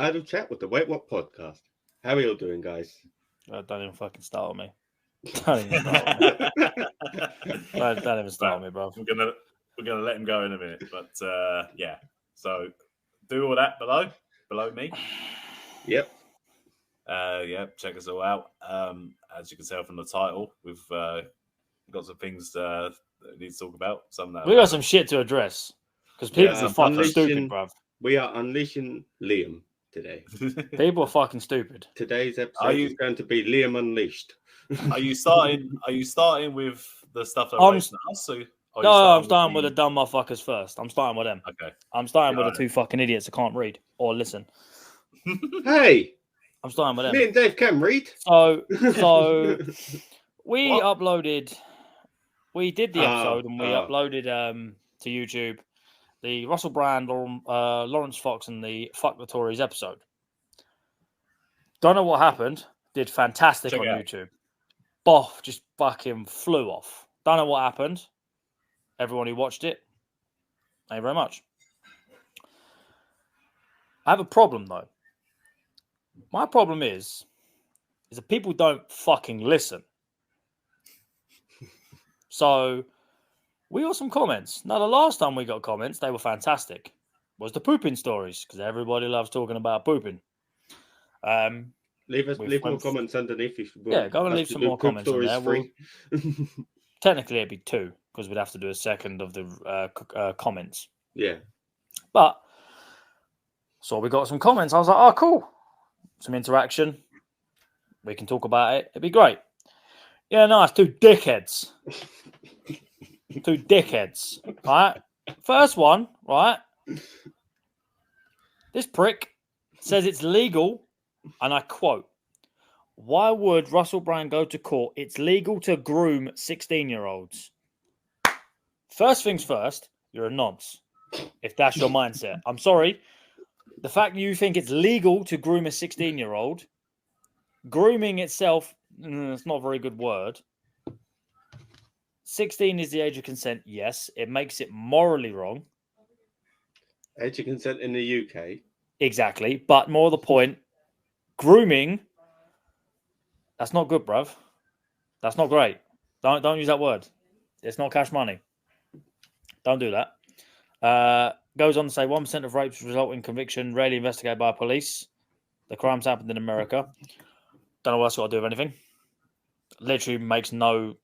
idle chat with the Wait What podcast. How are you all doing, guys? Don't even fucking start with me. Don't even start with me. Don't even start with me, bro. We're gonna let him go in a minute, but yeah. So do all that below me. Yep. Yeah, check us all out. As you can tell from the title, we've got some things that we need to talk about. We got some shit to address because people are fucking stupid, bruv. We are unleashing Liam today. People are fucking stupid. Today's episode is going to be Liam Unleashed. Are you starting with the stuff that relates to us? So, no, I'm starting with the dumb motherfuckers first. I'm starting with them. Okay. I'm starting with the two fucking idiots that can't read or listen. Hey! I'm starting with them. Me and Dave can read. So we uploaded. We did the episode and we uploaded to YouTube the Russell Brand, Lawrence Fox, and the Fuck the Tories episode. Don't know what happened. Did fantastic on YouTube. Boff just fucking flew off. Don't know what happened. Everyone who watched it, thank you very much. I have a problem though. My problem is that people don't fucking listen. So we got some comments. Now, the last time we got comments, they were fantastic. Was the pooping stories because everybody loves talking about pooping. Leave more comments underneath. Go and leave some more comments on there. Technically, it'd be 2 because we'd have to do a second of the comments. Yeah. But so we got some comments. I was like, oh, cool. Some interaction. We can talk about it. It'd be great. Yeah, nice. 2 dickheads. 2 dickheads. Right? First one, right? This prick says it's legal, and I quote, why would Russell Brand go to court? It's legal to groom 16-year-olds. First things first, you're a nonce. If that's your mindset. I'm sorry. The fact you think it's legal to groom a 16-year-old, grooming itself, it's not a very good word. 16 is the age of consent. Yes, it makes it morally wrong. Age of consent in the UK. Exactly. But more the point, grooming, that's not good, bruv. That's not great. Don't use that word. It's not cash money. Don't do that. Goes on to say 1% of rapes result in conviction, rarely investigated by police. The crimes happened in America. Don't know what that's got to do with anything. Literally makes no.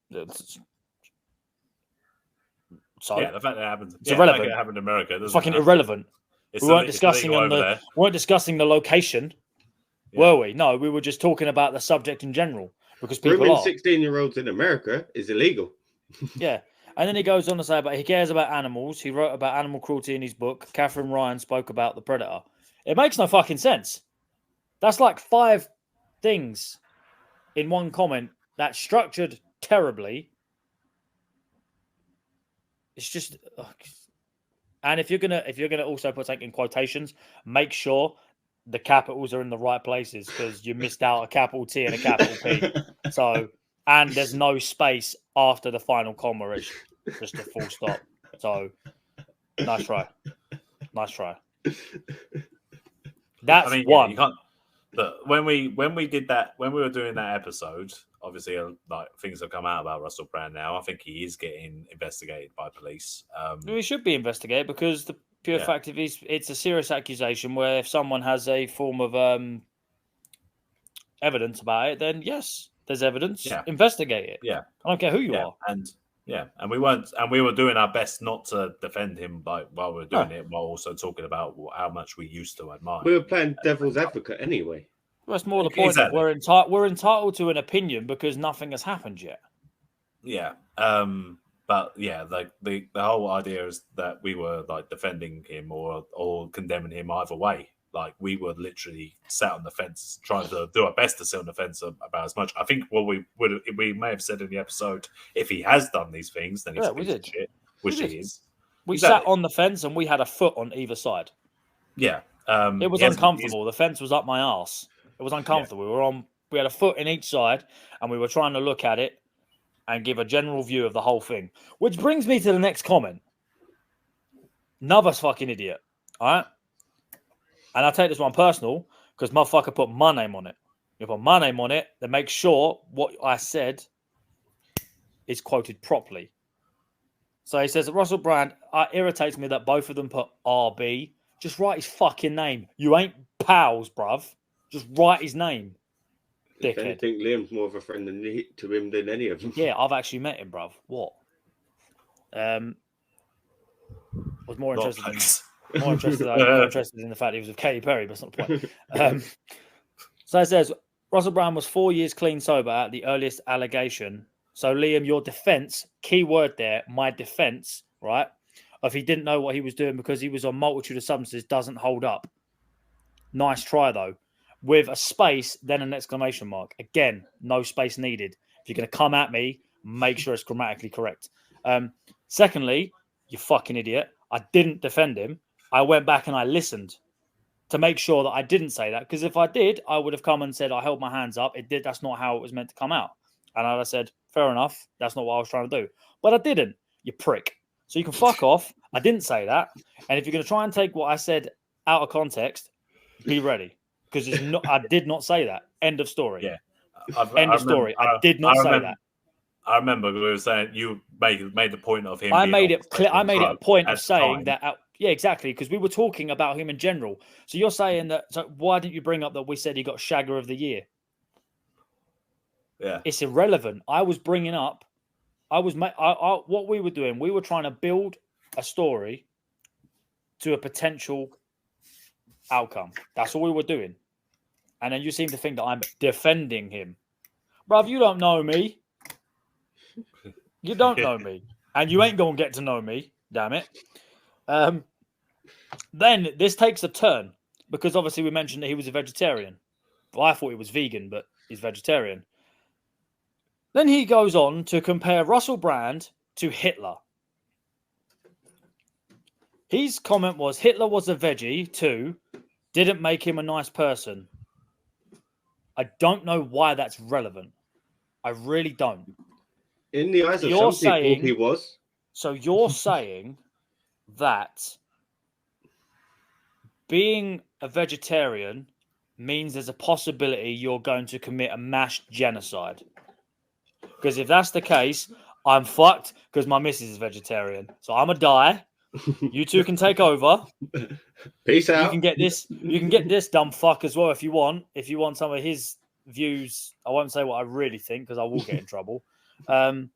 So yeah, the fact that it happens. It's irrelevant. It happened in America. It's fucking irrelevant. We weren't discussing the location, were we? No, we were just talking about the subject in general because people grooming are 16-year-olds in America is illegal. Yeah. And then he goes on to say about he cares about animals. He wrote about animal cruelty in his book. Catherine Ryan spoke about the predator. It makes no fucking sense. That's like 5 things in one comment that's structured terribly. It's just, and if you're gonna also put something in quotations, make sure the capitals are in the right places because you missed out a capital T and a capital P. So. And there's no space after the final comma. It's just a full stop. So, nice try. Nice try. That's one. You can't. But when we did that, when we were doing that episode, obviously, like things have come out about Russell Brand now. I think he is getting investigated by police. He should be investigated because the pure fact of it's a serious accusation where if someone has a form of evidence about it, then yes. There's evidence. Yeah. Investigate it. Yeah. I don't care who you are. And we were doing our best not to defend him while we were doing it, while also talking about how much we used to admire. We were playing devil's advocate anyway. Well, that's more the point. Exactly. We're entitled to an opinion because nothing has happened yet. Yeah. But yeah, like the whole idea is that we were like defending him or condemning him either way. Like we were literally sat on the fence, trying to do our best to sit on the fence about as much. I think what we may have said in the episode, if he has done these things, then he's a piece of shit, which he is. We sat on the fence and we had a foot on either side. Yeah, it was uncomfortable. The fence was up my arse. It was uncomfortable. Yeah. We had a foot in each side, and we were trying to look at it and give a general view of the whole thing. Which brings me to the next comment. Another fucking idiot. All right. And I take this one personal, because motherfucker put my name on it. You put my name on it, then make sure what I said is quoted properly. So he says, Russell Brand, irritates me that both of them put RB. Just write his fucking name. You ain't pals, bruv. Just write his name. If Dickhead. anything, Liam's more of a friend to him than any of them. Yeah, I've actually met him, bruv. What? Was more interested more interested in the fact he was with Katy Perry, but that's not the point. So it says, Russell Brand was 4 years clean sober at the earliest allegation. So, Liam, your defense, key word there, my defense, right, of he didn't know what he was doing because he was on multitude of substances doesn't hold up. Nice try, though. With a space, then an exclamation mark. Again, no space needed. If you're going to come at me, make sure it's grammatically correct. Secondly, you fucking idiot, I didn't defend him. I went back and I listened to make sure that I didn't say that. Because if I did, I would have come and said, I held my hands up. It did. That's not how it was meant to come out. And I said, fair enough. That's not what I was trying to do. But I didn't, you prick. So you can fuck off. I didn't say that. And if you're going to try and take what I said out of context, be ready. Because it's not. I did not say that. End of story. Yeah. End of story. I did not say that. I remember we were saying you made the point of him. I made it clear. I made it a point of saying time. that. Yeah, exactly. Because we were talking about him in general. So you're saying that. So why didn't you bring up that we said he got Shagger of the Year? Yeah, it's irrelevant. I was bringing up. What we were doing. We were trying to build a story to a potential outcome. That's all we were doing. And then you seem to think that I'm defending him, bruv. You don't know me. You don't know me, and you ain't gonna get to know me. Damn it. Then this takes a turn because obviously we mentioned that he was a vegetarian. Well, I thought he was vegan, but he's vegetarian. Then he goes on to compare Russell Brand to Hitler. His comment was Hitler was a veggie too, didn't make him a nice person. I don't know why that's relevant. I really don't. In the eyes of some people, he was. So you're saying that being a vegetarian means there's a possibility you're going to commit a mass genocide. Because if that's the case, I'm fucked because my missus is vegetarian. So I'm going to die. You two can take over. Peace out. You can get this dumb fuck as well if you want. If you want some of his views, I won't say what I really think because I will get in trouble. And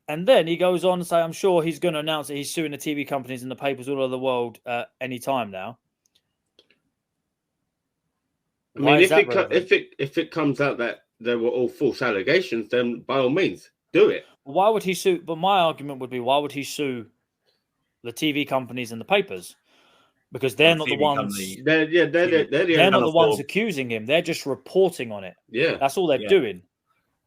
then he goes on to say, I'm sure he's going to announce that he's suing the TV companies and the papers all over the world any time now. I mean, if it comes out that they were all false allegations, then by all means, do it. Why would he sue? But my argument would be, why would he sue the TV companies and the papers? Because they're not the ones. They're not the ones accusing him. They're just reporting on it. Yeah, that's all they're doing.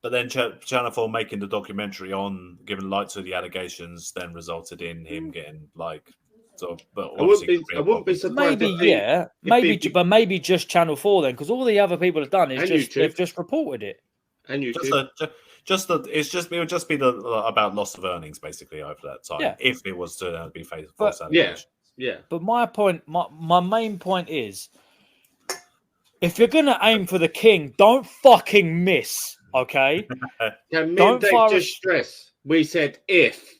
But then Channel 4 making the documentary on giving light to the allegations then resulted in him getting sort of. But I wouldn't be surprised. Maybe just Channel 4 then, because all the other people have done is they've just reported it. And you it would just be about loss of earnings basically over that time. Yeah. If it was to be false allegations. Yeah. But my main point is, if you're gonna aim for the king, don't fucking miss. Okay. Can men just stress? We said if.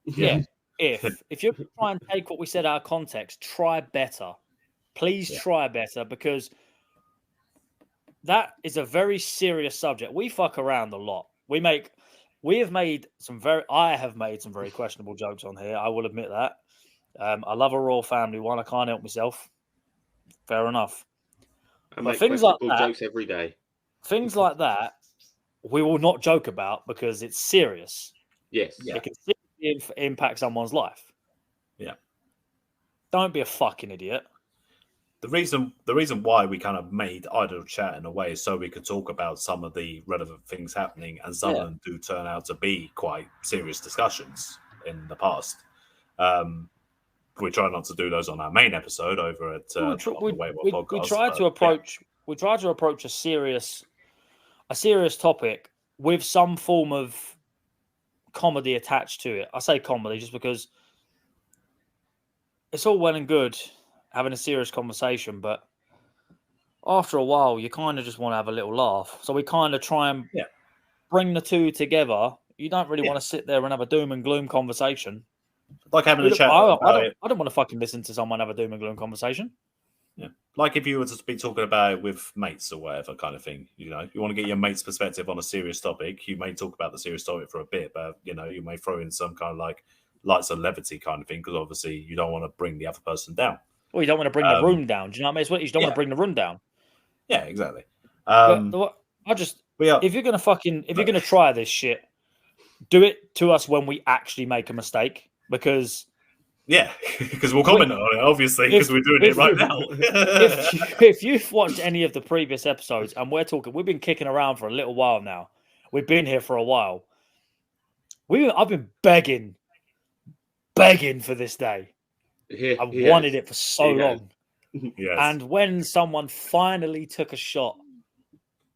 Yeah. If you're going to try and take what we said out of context, try better. Please try better, because that is a very serious subject. We fuck around a lot. I have made some very questionable jokes on here. I will admit that. I love a royal family one. I can't help myself. Fair enough. I make things like that, jokes every day. Things like that, we will not joke about because it's serious. Yes. It can seriously impact someone's life. Yeah. Don't be a fucking idiot. The reason why we kind of made idle chat in a way is so we could talk about some of the relevant things happening, and some of them do turn out to be quite serious discussions in the past. We try not to do those on our main episode over at WaitWhatPodTrio. We try to approach a serious topic with some form of comedy attached to it. I say comedy just because it's all well and good having a serious conversation, but after a while, you kind of just want to have a little laugh. So we kind of try and bring the two together. You don't really want to sit there and have a doom and gloom conversation. Like having a chat. I don't want to fucking listen to someone have a doom and gloom conversation. Yeah. Like if you were to be talking about it with mates or whatever kind of thing, you know, you want to get your mate's perspective on a serious topic. You may talk about the serious topic for a bit, but, you know, you may throw in some kind of like lights of levity kind of thing, because obviously you don't want to bring the other person down. Well, you don't want to bring the room down. Do you know what I mean? You don't want to bring the room down. Yeah, exactly. If you're gonna try this shit, do it to us when we actually make a mistake, because because we'll comment on it, obviously, because we're doing it right now. if you've watched any of the previous episodes, and we've been kicking around for a little while now. We've been here for a while. I've been begging for this day. I've wanted it for so long. Yes. And when someone finally took a shot,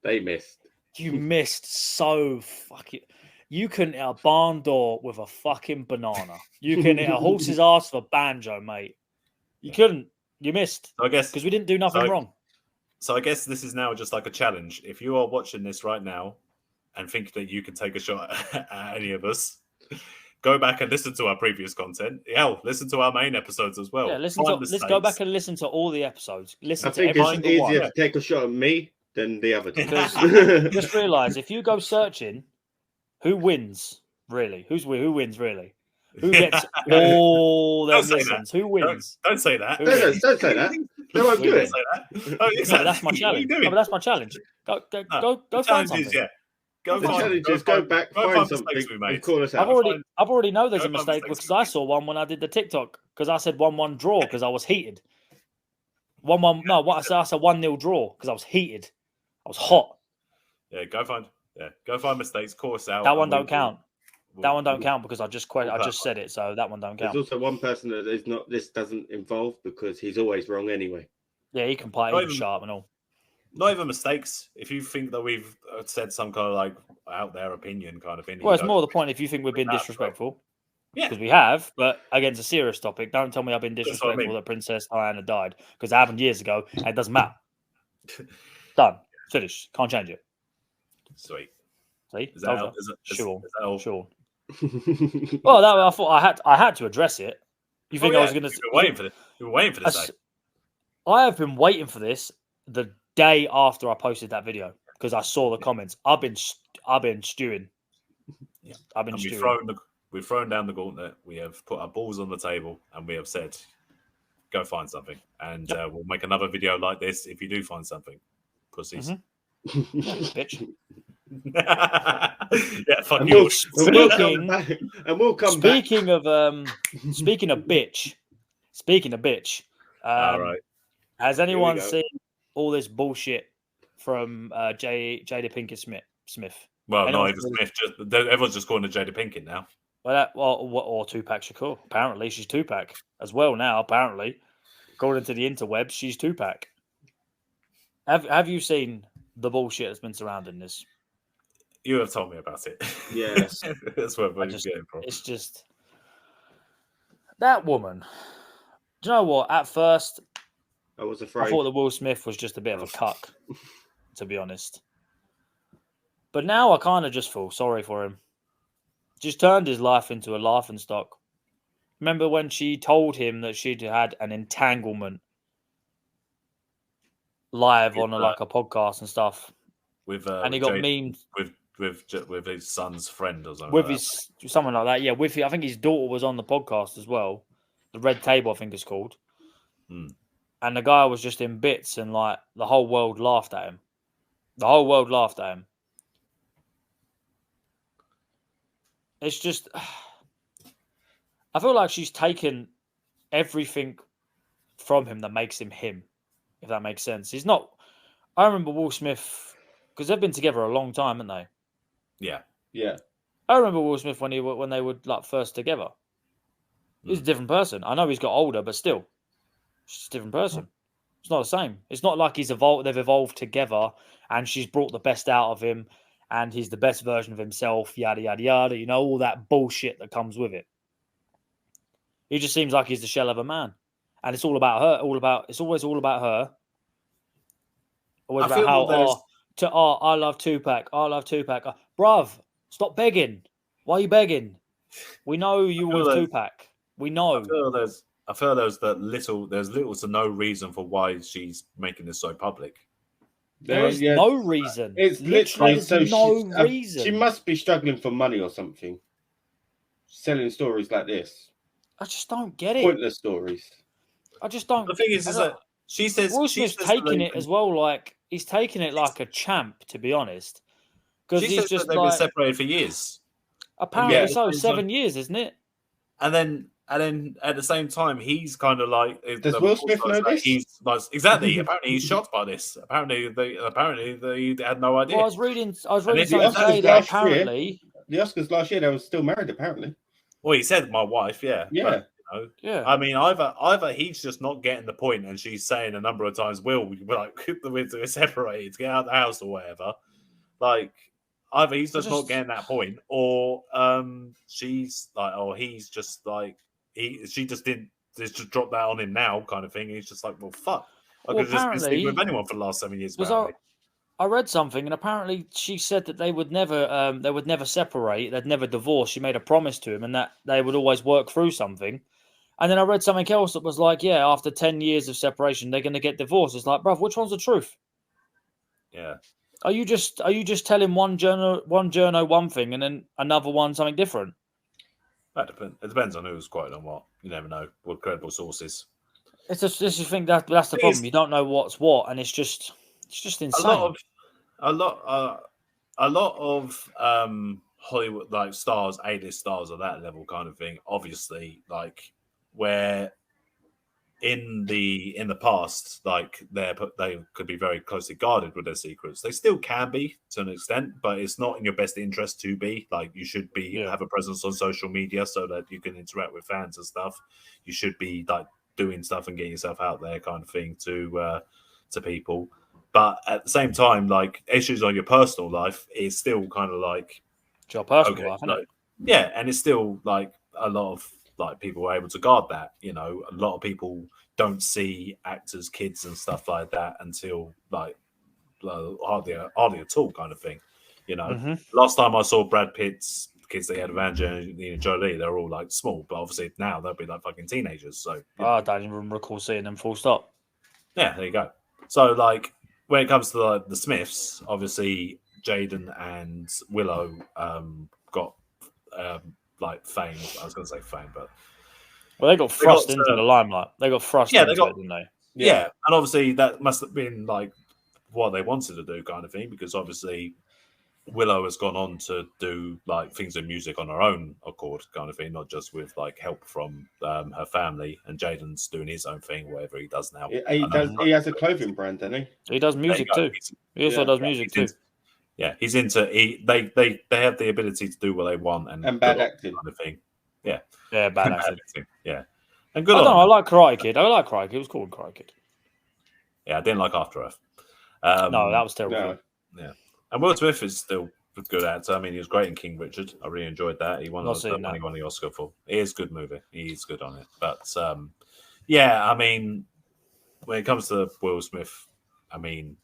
they missed. You missed so fucking. You couldn't hit a barn door with a fucking banana. You can hit a horse's ass with a banjo, mate. You couldn't. You missed. So I guess because we didn't do nothing wrong. So I guess this is now just like a challenge. If you are watching this right now and think that you can take a shot at any of us, go back and listen to our previous content. Listen to our main episodes as well. Yeah, let's go back and listen to all the episodes. I think it's easier to take a shot at me than the other two. Just realise, if you go searching, who wins really? Who wins really? Who gets all their listens? Who wins? Don't say that. Don't say that. They won't do it. No, that's my challenge. No, but that's my challenge. Go find something. Go back, find something. And call us out. I've already know there's a mistake because I saw one when I did the TikTok, because I said 1-1 draw because I was heated. 1-1. No, what I said 1-0 draw because I was heated. I was hot. Yeah, go find mistakes. Call us out. That one don't count. That one don't count because I just said it, so that one don't count. There's also one person that is not. This doesn't involve because he's always wrong anyway. Yeah, he can play sharp and all. Not even mistakes. If you think that we've said some kind of like out there opinion kind of thing. Well, it's more the point if you think we've been disrespectful. Yeah. Because we have, but against a serious topic. Don't tell me I've been disrespectful that Princess Diana died, because it happened years ago and it doesn't matter. Done. Finished. Can't change it. Sweet. See? Is that all? Sure. Well, I thought I had to address it. You think I was going to? You were waiting for this. I have been waiting for this the day after I posted that video because I saw the comments. I've been stewing. Yeah. I've been stewing. We've thrown down the gauntlet. We have put our balls on the table, and we have said, "Go find something." And we'll make another video like this if you do find something, pussies. Bitch. Yeah, fuck you. We'll come back. Speaking of bitch. All right. Has anyone seen all this bullshit from Jada Pinkett Smith? Well, not even Smith. Everyone's just calling her Jada Pinkett now. Or Tupac Shakur. Apparently, she's Tupac as well now. Apparently, according to the interwebs, she's Tupac. Have you seen the bullshit that's been surrounding this? You have told me about it. Yes. That's where we're getting from. It's just that woman. Do you know what? At first, I was afraid. I thought that Will Smith was just a bit of a cuck, to be honest. But now I kind of just feel sorry for him. Just turned his life into a laughingstock. Remember when she told him that she'd had an entanglement live on a podcast and stuff, and he got memed with his son's friend or something. With something like that, yeah. I think his daughter was on the podcast as well. The Red Table, I think it's called. And the guy was just in bits, and like the whole world laughed at him. It's just, I feel like she's taken everything from him that makes him him, if that makes sense. He's not. I remember Will Smith, because they've been together a long time, haven't they? Yeah. I remember Will Smith when they were like first together. He's a different person. I know he's got older, but still, she's a different person. It's not the same. It's not like they've evolved together and she's brought the best out of him and he's the best version of himself, yada, yada, yada. You know, all that bullshit that comes with it. He just seems like he's the shell of a man. and it's all about her. It's always all about her. Always I about feel how I love Tupac. I love Tupac. Bruv, stop begging. Why are you begging? We know you were with Tupac. We know. I feel there's little to no reason for why she's making this so public. There is no reason. It's literally reason. She must be struggling for money or something. Selling stories like this. I just don't get it. Pointless stories. I just don't. The thing is that she says Will Smith's taking it as well. Like he's taking it like a champ, to be honest. Because he's just they've been separated for years. Apparently, so 7 years, isn't it? And then at the same time, he's kind of like. Does Will Smith know this? Exactly. Apparently, he's shocked by this. Apparently, they had no idea. Well, I was reading something today that apparently the Oscars last year they were still married. Apparently. Well, he said my wife. Yeah. Yeah. But, yeah. I mean, either he's just not getting the point, and she's saying a number of times, "Will, we're separated, get out of the house or whatever." Like. Either he's just not getting that point, or she's like, or he's just like she just didn't just drop that on him now, kind of thing. And he's just like, well, fuck, I could have just been sleeping with anyone for the last 7 years. I read something, and apparently she said that they would never separate, they'd never divorce. She made a promise to him, and that they would always work through something. And then I read something else that was like, yeah, after 10 years of separation, they're going to get divorced. It's like, bruv, which one's the truth? Yeah. Are you just telling one journo one thing and then another one something different? That depends. It depends on who's quoting on what. You never know what credible sources. It's just you think that's the problem. You don't know what's what, and it's just insane. A lot of Hollywood like stars, A-list stars of that level kind of thing. Obviously, like where. In the past, like they could be very closely guarded with their secrets. They still can be to an extent, but it's not in your best interest to be. Like you should be have a presence on social media so that you can interact with fans and stuff. You should be like doing stuff and getting yourself out there, kind of thing to people. But at the same time, like issues on your personal life is still kind of like your personal life, like, yeah, and it's still like a lot of. Like people were able to guard that, a lot of people don't see actors, kids, and stuff like that until like hardly at all, kind of thing. Mm-hmm. Last time I saw Brad Pitt's kids, they had Angelina Jolie. They're all like small, but obviously now they'll be like fucking teenagers. So I don't even recall seeing them. Full stop. Yeah, there you go. So like when it comes to the Smiths, obviously Jaden and Willow got. Like fame. I was going to say fame, but they got thrust into the limelight. They got thrust into it, didn't they? Yeah, and obviously that must have been like what they wanted to do, kind of thing, because obviously Willow has gone on to do like things in music on her own accord, kind of thing, not just with like help from her family. And Jaden's doing his own thing, whatever he does now. He has a clothing brand, doesn't he? He does music too. He also does music too. Yeah, he's into. They have the ability to do what they want and bad acting, kind of thing. Yeah, bad acting. Yeah, and good. I like Karate Kid. It was called Karate Kid. Yeah, I didn't like After Earth. No, that was terrible. No. Yeah, and Will Smith is still a good actor. I mean, he was great in King Richard. I really enjoyed that. He won the Oscar for. It is a good movie. He's good on it. But yeah, I mean, when it comes to Will Smith, I mean,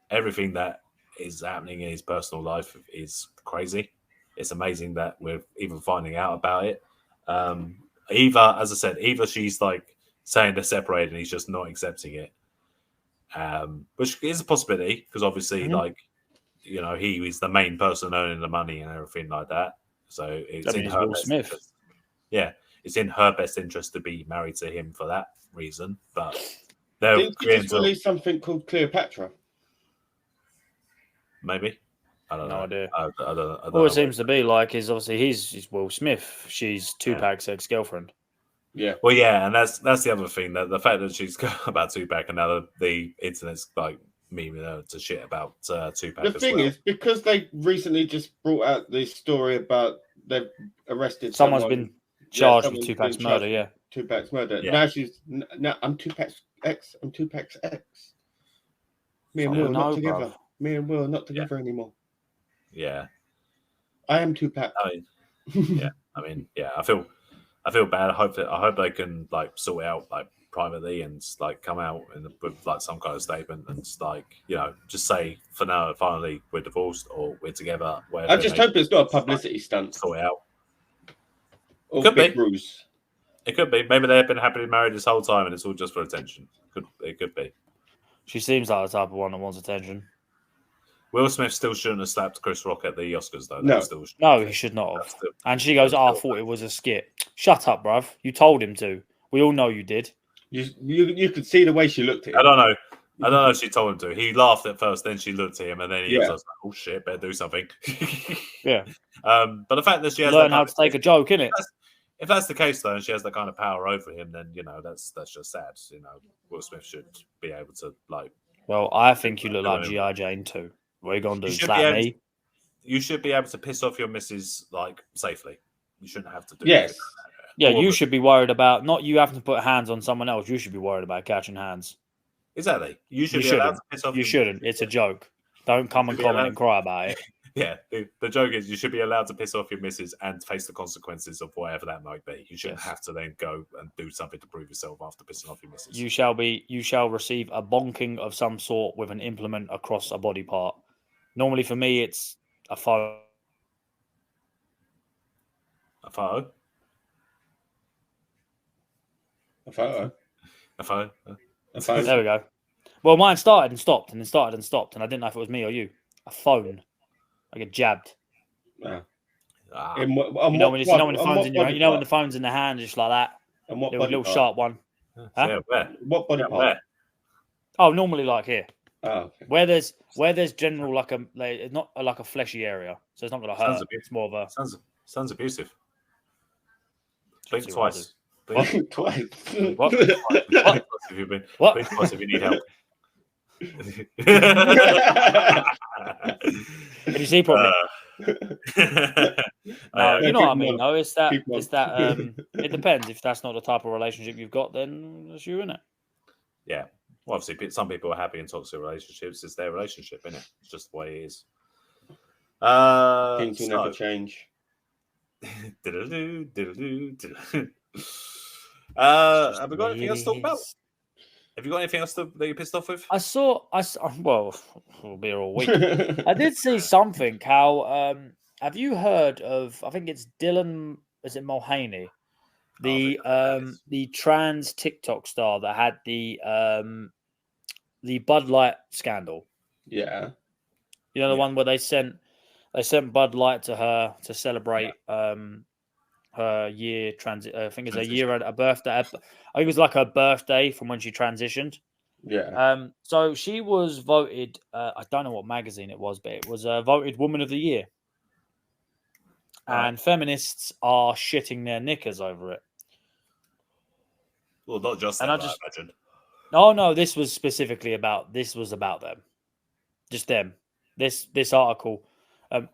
everything that is happening in his personal life is crazy. It's amazing that we're even finding out about it. As I said, she's like saying they're separated and he's just not accepting it. Which is a possibility because obviously, like, he is the main person earning the money and everything like that. So it's in her best interest. Yeah, it's in her best interest to be married to him for that reason. But didn't he just release something called Cleopatra? Maybe. I don't know. No idea. I don't All it seems to be like is obviously he's Will Smith. She's Tupac's ex-girlfriend. Yeah. Well, yeah, and that's the other thing, that the fact that she's got about Tupac and now the internet's like memeing her to shit about Tupac. The thing is, because they recently just brought out this story about they've arrested someone's been charged with Tupac's murder. Yeah. Tupac's murder. Yeah. Now I'm Tupac's ex. Me and Will not together. Bruv. Me and Will not together anymore. Yeah. I am Tupac. I feel bad. I hope they can like sort it out like privately and like come out with like some kind of statement and like, you know, just say for now, finally we're divorced or we're together. I just hope it's not a publicity stunt. Sort it out. Or Could big be. bruise. It could be. Maybe they've been happily married this whole time and it's all just for attention. It could be. She seems like the type of one that wants attention. Will Smith still shouldn't have slapped Chris Rock at the Oscars, though. No, he should not have. And she goes, I thought it was a skit. Shut up, bruv. You told him to. We all know you did. You could see the way she looked at him. I don't know if she told him to. He laughed at first, then she looked at him, and then he was like, oh, shit, better do something. Yeah. But the fact that she has learn how to take a joke, innit? If that's the case, though, and she has that kind of power over him, then, you know, that's just sad. You know, Will Smith should be able to, like... Well, I think you look like G.I. Jane, too. What are you going to do? Slap me? You should be able to piss off your missus, like, safely. You shouldn't have to do Yes. Yeah, you should be worried about not you having to put hands on someone else. You should be worried about catching hands. Exactly. You should be allowed to piss off. You shouldn't. It's a joke. Don't come and comment and cry about it. Yeah, the joke is you should be allowed to piss off your missus and face the consequences of whatever that might be. You shouldn't have to then go and do something to prove yourself after pissing off your missus. You shall receive a bonking of some sort with an implement across a body part. Normally for me, it's a phone. A photo? A photo? A phone? A phone? There we go. Well, mine started and stopped, and then started and stopped, and I didn't know if it was me or you. A phone. I get jabbed. Yeah. You know when the phone's in your hand, you know when the phone's in the hand, just like that. And what little sharp one. Huh? Yeah, where? What body part? Oh, normally like here. Oh, okay. Where there's general it's not like a fleshy area, so it's not gonna hurt. It's more of a sounds abusive. Blink twice. Blink twice. What? What? Blink twice if you need help. Can you see properly? No, you know what I mean. No, it's that. It depends. If that's not the type of relationship you've got, then it's you, innit? Yeah. Well, obviously, some people are happy in toxic relationships. It's their relationship, innit? It's just the way it is. Things will never change. Have we got anything else to talk about? Have you got anything else that you're pissed off with? I saw. Well, we'll be here all week. I did see something. How have you heard of? I think it's Dylan. Is it Mulvaney? The trans TikTok star that had the Bud Light scandal. Yeah. You know the one where they sent Bud Light to her to celebrate her year transit. I think it's a year, a birthday. I think it was like her birthday from when she transitioned. Yeah. So she was voted. I don't know what magazine it was, but it was voted Woman of the Year. And feminists are shitting their knickers over it. Well, not just them, I imagine. No, this was specifically about. This was about them, just them. This article. I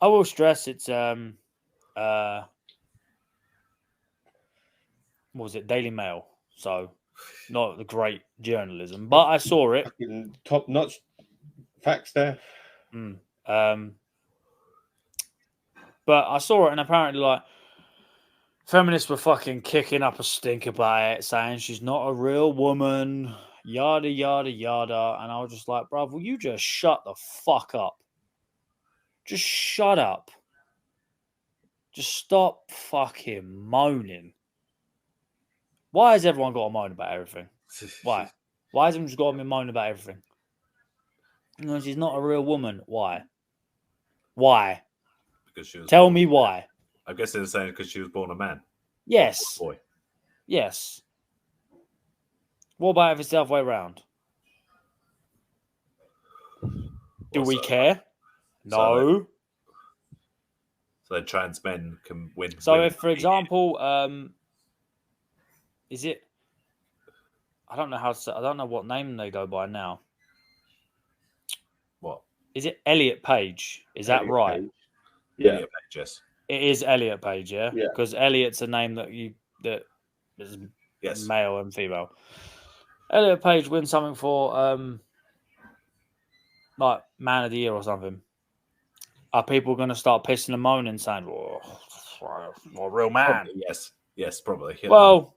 will stress it's what was it? Daily Mail. So not the great journalism, but I saw it. Top notch facts there. But I saw it, and apparently, like, feminists were fucking kicking up a stink about it, saying she's not a real woman, yada, yada, yada. And I was just like, bruv, will you just shut the fuck up? Just shut up. Just stop fucking moaning. Why has everyone got to moan about everything? Why? Why has everyone just got to moan about everything? No, she's not a real woman. Why? Why? Because she was. Tell me why. I guess they're saying because she was born a man. Yes. Boy. Yes. What about if it's the other way around? Do we care? No. So then trans men can win. So if, for example, is it? I don't know how to. I don't know what name they go by now. What is it? Elliot Page. Is that right? Page. Yeah. Elliot Page, yes. It is Elliot Page. Yeah. Yeah. Because Elliot's a name that is male and female. Elliot Page wins something for like Man of the Year or something. Are people going to start pissing and moaning, saying, "Oh, a real man"? Probably, yes, probably. Yeah. Well,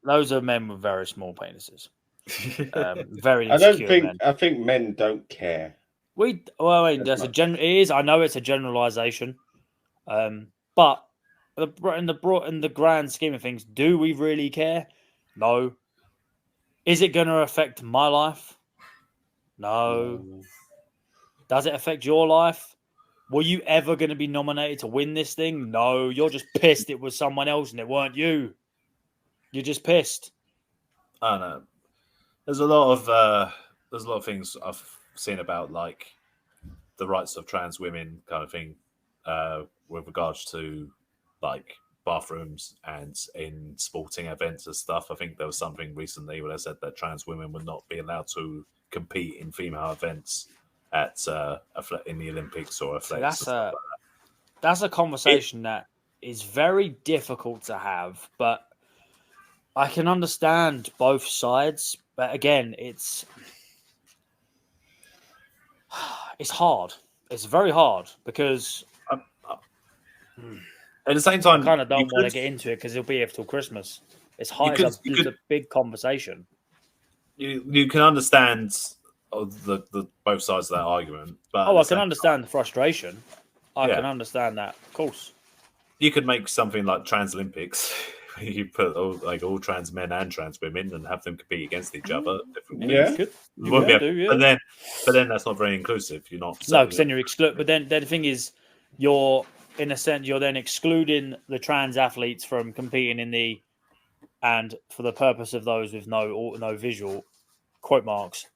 those are men with very small penises. Very I don't insecure men. I think men don't care. That's it is. I know it's a generalization, but in the grand scheme of things, do we really care? No. Is it going to affect my life? No. Does it affect your life? Were you ever going to be nominated to win this thing? No. You're just pissed it was someone else and it weren't you. You're just pissed. I don't know. There's a lot of things I've seen about like the rights of trans women kind of thing, with regards to like bathrooms and in sporting events and stuff. I think there was something recently where they said that trans women would not be allowed to compete in female events at in the Olympics or athletics. That's a conversation that is very difficult to have, but I can understand both sides. But again, it's hard. It's very hard because at the same time, I kind of don't want to get into it because it'll be here till Christmas. It's hard. It's a big conversation. You can understand the both sides of that argument, but I can understand the frustration. I can understand that, of course. You could make something like Trans Olympics. You put all trans men and trans women and have them compete against each other. Yeah, but then that's not very inclusive. You're not. No, because then you're excluded. But then the thing is, you're in a sense you're then excluding the trans athletes from competing and for the purpose of those with no visual quote marks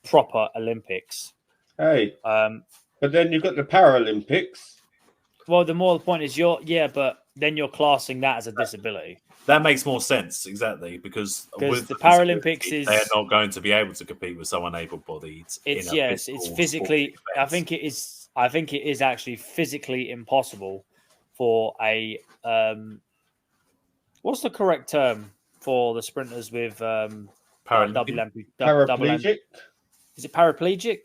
proper Olympics. Hey, but then you've got the Paralympics. Well, the point is but then you're classing that as a disability. That makes more sense, exactly, because the Paralympics they're not going to be able to compete with someone able-bodied. It's physically. I think it is actually physically impossible for a. What's the correct term for the sprinters with paraplegic? Is it paraplegic?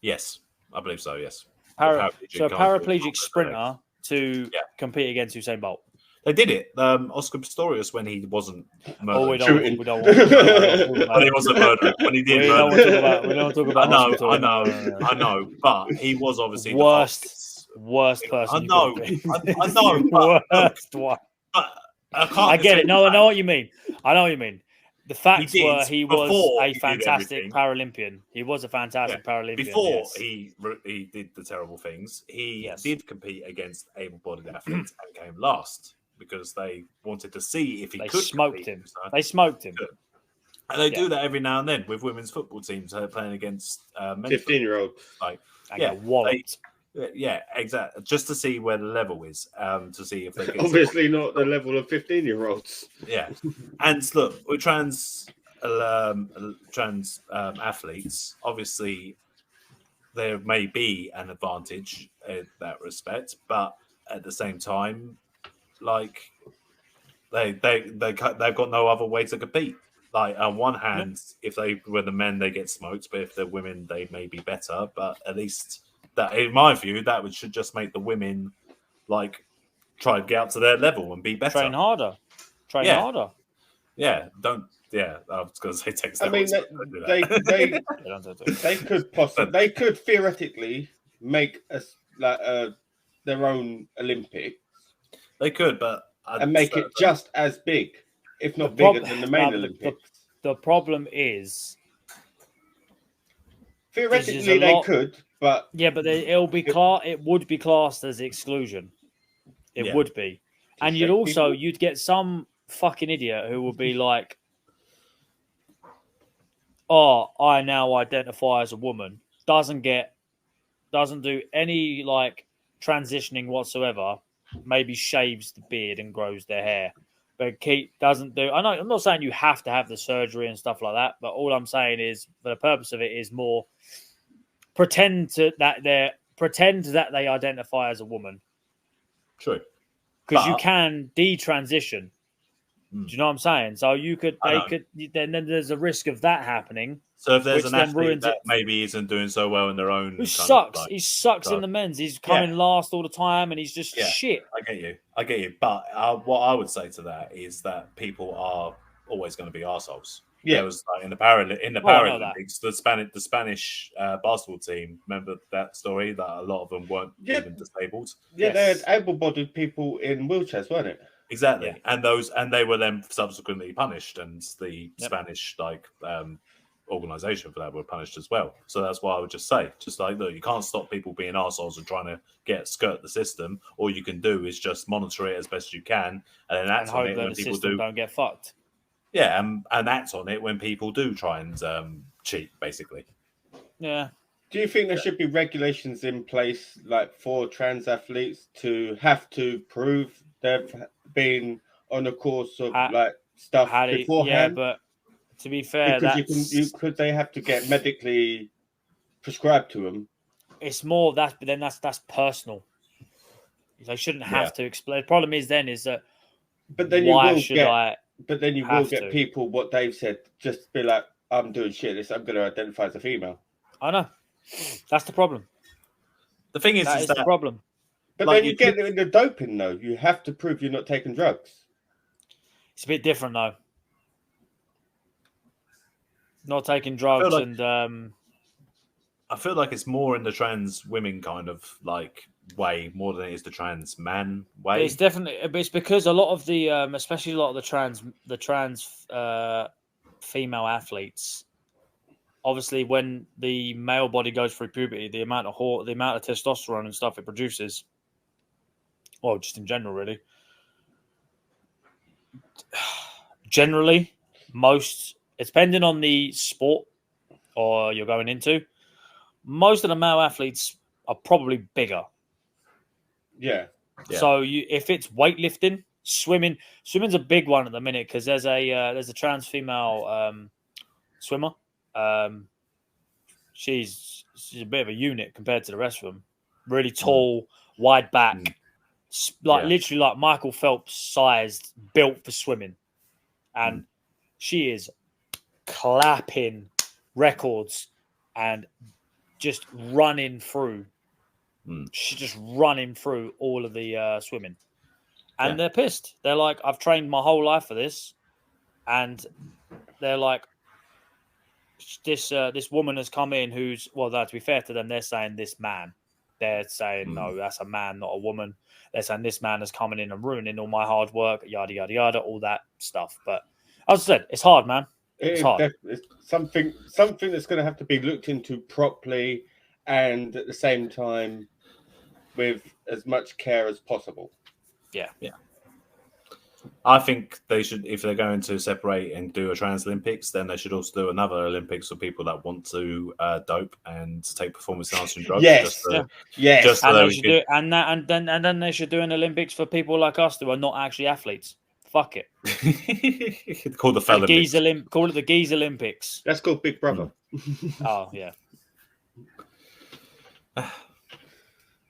Yes, I believe so. Yes. A paraplegic sprinter to compete against Usain Bolt. They did it. Oscar Pistorius when he wasn't murdering. We don't want when he wasn't murdering. When he did murder. We don't talk about. I know. But he was obviously worst person. I know. Worst one. I get it. No, I know what you mean. The facts were he was a fantastic Paralympian. He was a fantastic Paralympian. Before he did the terrible things, he did compete against able-bodied athletes and came last because they wanted to see if he could. They smoked him. And they do that every now and then with women's football teams playing against 15-year-olds. Yeah, exactly. Just to see where the level is, to see if they can obviously not the level of 15-year-olds. Yeah, and look, with trans athletes, obviously there may be an advantage in that respect, but at the same time, like they've got no other way to compete. Like on one hand, if they were the men, they get smoked, but if they're women, they may be better. But at least that, in my view, that should just make the women like try to get up to their level and be better. Train harder. Yeah, don't. Yeah, I was going to say text. I mean, they could theoretically make their own Olympics. They could, but and make it just as big, if not bigger than the main Olympics. The problem is, theoretically they could, but it would be classed as exclusion. It would be, and you'd get some fucking idiot who would be like, "Oh, I now identify as a woman." Doesn't do any like transitioning whatsoever. Maybe shaves the beard and grows their hair, but doesn't do. I'm not saying you have to have the surgery and stuff like that, but all I'm saying is, for the purpose of it, is more pretend that they identify as a woman. True, because you can detransition. Do you know what I'm saying? So then there's a risk of that happening. So if there's an athlete that maybe isn't doing so well in their own, he sucks in the men's. He's coming last all the time, and he's just shit. I get you. But what I would say to that is that people are always going to be arseholes. Yeah. There was in the Paralympics, the Spanish basketball team. Remember that story that a lot of them weren't even disabled. Yeah, they had able-bodied people in wheelchairs, weren't it? Exactly, and they were then subsequently punished, and the Spanish organization for that were punished as well. So that's why I would just say, look, you can't stop people being arseholes and trying to skirt the system. All you can do is just monitor it as best you can, and then act on it when people don't get fucked. Yeah, and act on it when people do try and cheat, basically. Yeah. Do you think there should be regulations in place, like for trans athletes, to have to prove they've been on a course of stuff beforehand? Yeah, but to be fair, could they have to get medically prescribed to them? It's more that's personal. They shouldn't have to explain. The problem is that. But then you will get people what Dave said. Just be like, I'm doing shit. I'm going to identify as a female. I know. That's the problem. The thing is the problem. But then you get the doping though. You have to prove you're not taking drugs. It's a bit different though. Not taking drugs I feel like it's more in the trans women kind of way more than it is the trans man way. It's because a lot of the especially a lot of the trans female athletes, obviously when the male body goes through puberty, the amount of testosterone and stuff it produces, well, just in general, really. Generally, depending on the sport or you're going into, most of the male athletes are probably bigger. Yeah. So if it's weightlifting, swimming's a big one at the minute because there's a trans female swimmer. She's a bit of a unit compared to the rest of them. Really tall, wide back, literally like Michael Phelps sized, built for swimming, and she is clapping records and just running through. She's just running through all of the swimming, and they're pissed. They're like, I've trained my whole life for this, and they're like, this woman has come in who's, well, to be fair to them, they're saying this man. They're saying, no, that's a man, not a woman. They're saying this man is coming in and ruining all my hard work, yada, yada, yada, all that stuff. But as I said, it's hard, man. It's hard. It's something that's going to have to be looked into properly and at the same time with as much care as possible. Yeah. I think they should, if they're going to separate and do a trans Olympics, then they should also do another Olympics for people that want to dope and take performance enhancing drugs. Yes. Just so and then they should do an Olympics for people like us who are not actually athletes. Fuck it. Call the fella call it the Geese Olympics. That's called Big Brother. Oh yeah.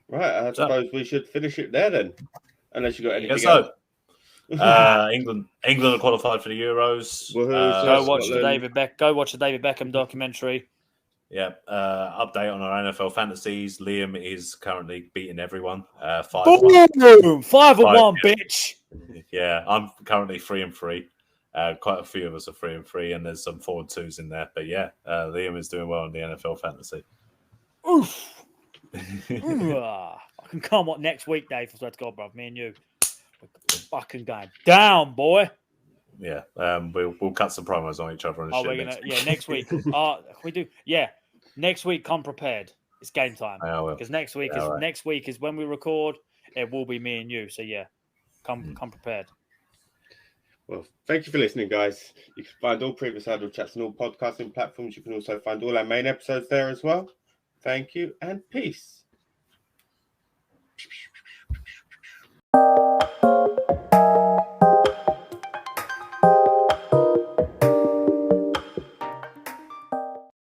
Right, I suppose we should finish it there then, unless you got anything else. England are qualified for the Euros. Go watch the David Beckham documentary. Yeah. Update on our NFL fantasies. Liam is currently beating everyone. 5-1. Boom! 5-1, bitch. Yeah, I'm currently 3-3. Quite a few of us are 3-3, and there's some 4-2s in there. But yeah, Liam is doing well in the NFL fantasy. Oof. I can come on next week, Dave. I swear to God, bro. Me and you. We're fucking going down, boy. Yeah, we'll cut some promos on each other. And next week. We do. Yeah, next week. Come prepared. It's game time because next week is when we record. It will be me and you. So yeah, come prepared. Well, thank you for listening, guys. You can find all previous Idle Chats on all podcasting platforms. You can also find all our main episodes there as well. Thank you and peace.